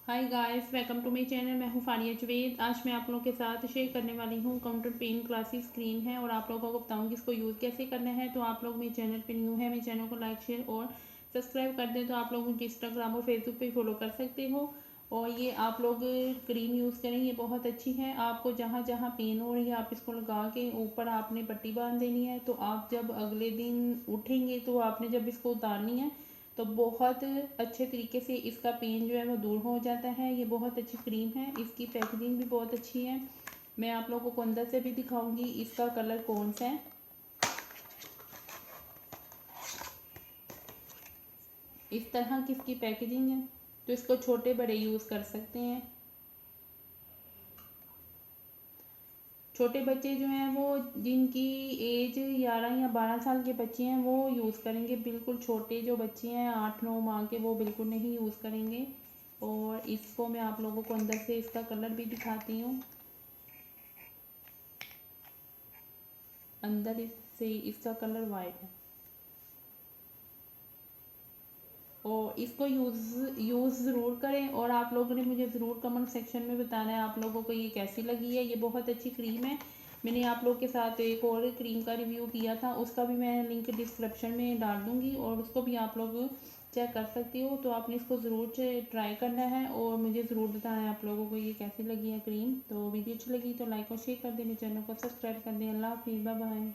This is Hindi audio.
Hi guys, welcome to my channel. मैं हूँ फानिया जवेद। आज मैं आप लोगों के साथ शेयर करने वाली हूँ काउंटर पेन क्लासिक स्क्रीन है और आप लोगों को बताऊँगी इसको यूज़ कैसे करना है। तो आप लोग मेरे चैनल पे न्यू है, मेरे चैनल को लाइक शेयर और सब्सक्राइब कर दें। तो आप लोग मुझे इंस्टाग्राम और फेसबुक पे फॉलो कर सकते हो। और ये आप लोग क्रीम यूज़ करें, ये बहुत अच्छी है। आपको जहाँ जहाँ पेन हो रही है आप इसको लगा के ऊपर आपने पट्टी बांध देनी है। तो आप जब अगले दिन उठेंगे तो आपने जब इसको उतारनी है तो बहुत अच्छे तरीके से इसका पेन जो है वो दूर हो जाता है। ये बहुत अच्छी क्रीम है, इसकी पैकेजिंग भी बहुत अच्छी है। मैं आप लोगों को अंदर से भी दिखाऊंगी इसका कलर कौन सा है। इस तरह की इसकी पैकेजिंग है। तो इसको छोटे बड़े यूज़ कर सकते हैं। छोटे बच्चे जो हैं वो जिनकी एज 11 या 12 साल के बच्चे हैं वो यूज़ करेंगे। बिल्कुल छोटे जो बच्चे हैं 8-9 माह के वो बिल्कुल नहीं यूज़ करेंगे। और इसको मैं आप लोगों को अंदर से इसका कलर भी दिखाती हूँ। अंदर से इसका कलर वाइट है। और इसको यूज़ ज़रूर करें और आप लोगों ने मुझे ज़रूर कमेंट सेक्शन में बताना है आप लोगों को ये कैसी लगी है। ये बहुत अच्छी क्रीम है। मैंने आप लोग के साथ एक और क्रीम का रिव्यू किया था, उसका भी मैं लिंक डिस्क्रिप्शन में डाल दूँगी और उसको भी आप लोग चेक कर सकते हो। तो आपने इसको ज़रूर ट्राई करना है और मुझे ज़रूर बताना है आप लोगों को ये कैसी लगी है क्रीम। तो वीडियो अच्छी लगी तो लाइक और शेयर कर दें, चैनल को सब्सक्राइब कर दें। अल्लाह हाफिज़, बाय बाय।